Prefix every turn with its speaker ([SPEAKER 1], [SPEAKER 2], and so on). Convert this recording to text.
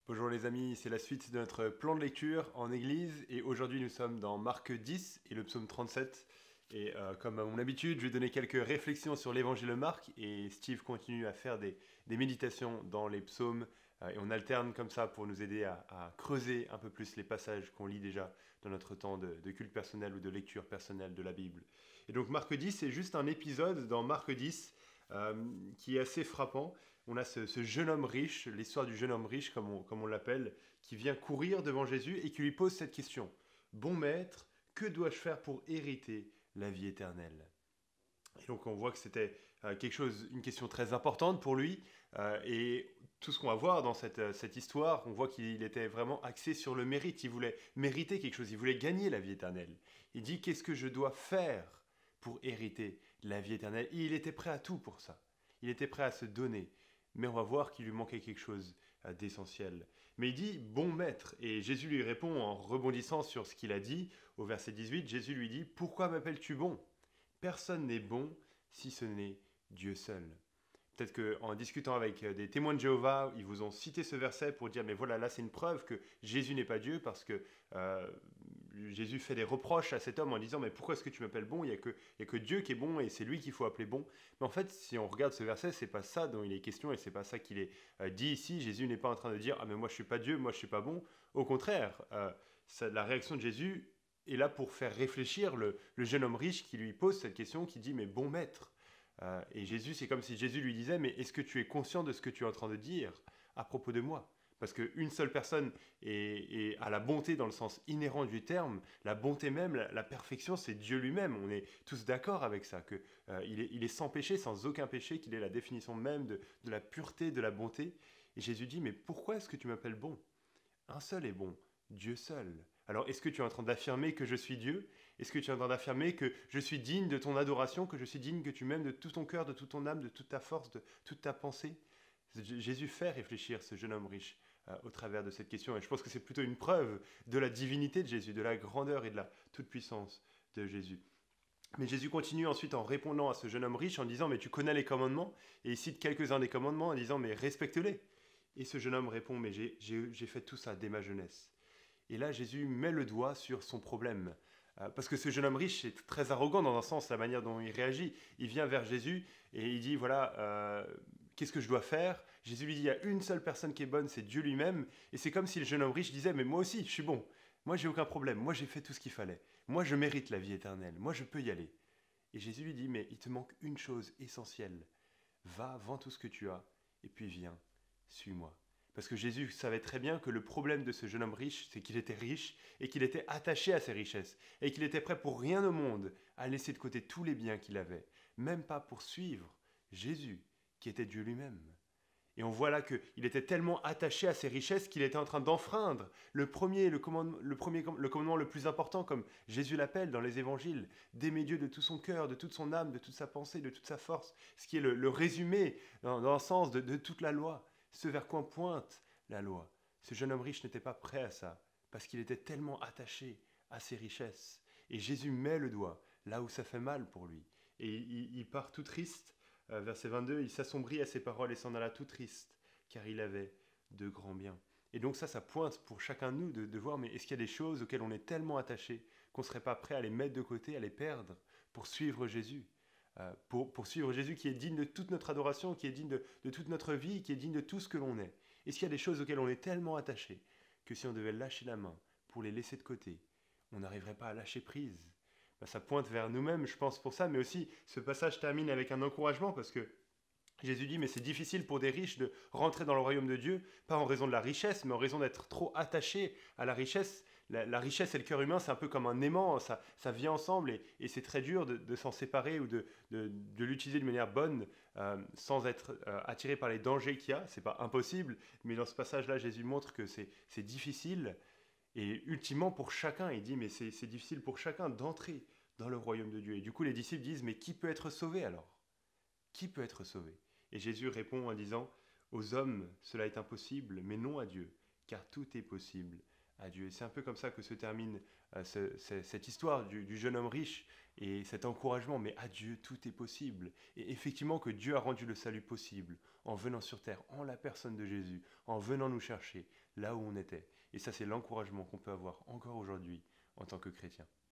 [SPEAKER 1] Bonjour les amis, c'est la suite de notre plan de lecture en église et aujourd'hui nous sommes dans Marc 10 et le psaume 37 et comme à mon habitude je vais donner quelques réflexions sur l'évangile de Marc et Steve continue à faire des méditations dans les psaumes et on alterne comme ça pour nous aider à creuser un peu plus les passages qu'on lit déjà dans notre temps de culte personnel ou de lecture personnelle de la Bible. Et donc Marc 10 c'est juste un épisode dans Marc 10 qui est assez frappant. On a ce jeune homme riche, l'histoire du jeune homme riche, comme on l'appelle, qui vient courir devant Jésus et qui lui pose cette question. Bon maître, que dois-je faire pour hériter la vie éternelle? Et donc on voit que c'était une question très importante pour lui. Et tout ce qu'on va voir dans cette histoire, on voit qu'il était vraiment axé sur le mérite. Il voulait mériter quelque chose, il voulait gagner la vie éternelle. Il dit, qu'est-ce que je dois faire pour hériter la vie éternelle? Et il était prêt à tout pour ça. Il était prêt à se donner. Mais on va voir qu'il lui manquait quelque chose d'essentiel. Mais il dit, bon maître. Et Jésus lui répond en rebondissant sur ce qu'il a dit. Au verset 18, Jésus lui dit, pourquoi m'appelles-tu bon? Personne n'est bon si ce n'est Dieu seul. Peut-être qu'en discutant avec des témoins de Jéhovah, ils vous ont cité ce verset pour dire, mais voilà, là c'est une preuve que Jésus n'est pas Dieu, parce que Jésus fait des reproches à cet homme en disant, mais pourquoi est-ce que tu m'appelles bon? Il n'y a que Dieu qui est bon et c'est lui qu'il faut appeler bon. Mais en fait, si on regarde ce verset, c'est pas ça dont il est question et c'est pas ça qu'il est dit ici. Jésus n'est pas en train de dire, ah mais moi je suis pas Dieu, moi je suis pas bon. Au contraire, la réaction de Jésus est là pour faire réfléchir le jeune homme riche qui lui pose cette question, qui dit, mais bon maître. Et Jésus, c'est comme si Jésus lui disait, mais est-ce que tu es conscient de ce que tu es en train de dire à propos de moi? Parce qu'une seule personne a la bonté dans le sens inhérent du terme, la bonté même, la perfection, c'est Dieu lui-même. On est tous d'accord avec ça, qu'il est sans péché, sans aucun péché, qu'il est la définition même de la pureté, de la bonté. Et Jésus dit, mais pourquoi est-ce que tu m'appelles bon? Un seul est bon, Dieu seul. Alors, est-ce que tu es en train d'affirmer que je suis Dieu? Est-ce que tu es en train d'affirmer que je suis digne de ton adoration, que je suis digne que tu m'aimes de tout ton cœur, de toute ton âme, de toute ta force, de toute ta pensée? Jésus fait réfléchir ce jeune homme riche au travers de cette question. Et je pense que c'est plutôt une preuve de la divinité de Jésus, de la grandeur et de la toute-puissance de Jésus. Mais Jésus continue ensuite en répondant à ce jeune homme riche en disant, mais tu connais les commandements? Et il cite quelques-uns des commandements en disant, mais respecte-les. Et ce jeune homme répond, mais j'ai fait tout ça dès ma jeunesse. Et là, Jésus met le doigt sur son problème. Parce que ce jeune homme riche est très arrogant dans un sens, la manière dont il réagit. Il vient vers Jésus et il dit, voilà, qu'est-ce que je dois faire? Jésus lui dit, il y a une seule personne qui est bonne, c'est Dieu lui-même. Et c'est comme si le jeune homme riche disait, mais moi aussi, je suis bon. Moi, j'ai aucun problème. Moi, j'ai fait tout ce qu'il fallait. Moi, je mérite la vie éternelle. Moi, je peux y aller. Et Jésus lui dit, mais il te manque une chose essentielle. Va, vends tout ce que tu as, et puis viens, suis-moi. Parce que Jésus savait très bien que le problème de ce jeune homme riche, c'est qu'il était riche et qu'il était attaché à ses richesses, et qu'il était prêt pour rien au monde à laisser de côté tous les biens qu'il avait, même pas pour suivre Jésus, qui était Dieu lui-même. Et on voit là qu'il était tellement attaché à ses richesses qu'il était en train d'enfreindre le commandement le plus important, comme Jésus l'appelle dans les évangiles, d'aimer Dieu de tout son cœur, de toute son âme, de toute sa pensée, de toute sa force, ce qui est le résumé dans un sens de toute la loi, ce vers quoi pointe la loi. Ce jeune homme riche n'était pas prêt à ça, parce qu'il était tellement attaché à ses richesses. Et Jésus met le doigt là où ça fait mal pour lui. Et il part tout triste. Verset 22, il s'assombrit à ses paroles et s'en alla tout triste, car il avait de grands biens. Et donc ça pointe pour chacun de nous de voir, mais est-ce qu'il y a des choses auxquelles on est tellement attaché qu'on ne serait pas prêt à les mettre de côté, à les perdre, pour suivre Jésus? Pour suivre Jésus qui est digne de toute notre adoration, qui est digne de toute notre vie, qui est digne de tout ce que l'on est. Est-ce qu'il y a des choses auxquelles on est tellement attaché que si on devait lâcher la main pour les laisser de côté, on n'arriverait pas à lâcher prise? Ça pointe vers nous-mêmes, je pense, pour ça, mais aussi ce passage termine avec un encouragement, parce que Jésus dit, mais c'est difficile pour des riches de rentrer dans le royaume de Dieu, pas en raison de la richesse, mais en raison d'être trop attachés à la richesse. La richesse et le cœur humain, c'est un peu comme un aimant, ça vient ensemble, et c'est très dur de s'en séparer ou de l'utiliser de manière bonne, sans être attiré par les dangers qu'il y a. C'est pas impossible, mais dans ce passage-là, Jésus montre que c'est difficile, et ultimement pour chacun, il dit, mais c'est difficile pour chacun d'entrer dans le royaume de Dieu. Et du coup, les disciples disent, mais qui peut être sauvé alors? Qui peut être sauvé? Et Jésus répond en disant, aux hommes, cela est impossible, mais non à Dieu, car tout est possible à Dieu. Et c'est un peu comme ça que se termine cette histoire du jeune homme riche et cet encouragement, mais à Dieu, tout est possible. Et effectivement que Dieu a rendu le salut possible en venant sur terre, en la personne de Jésus, en venant nous chercher, là où on était. Et ça, c'est l'encouragement qu'on peut avoir encore aujourd'hui en tant que chrétien.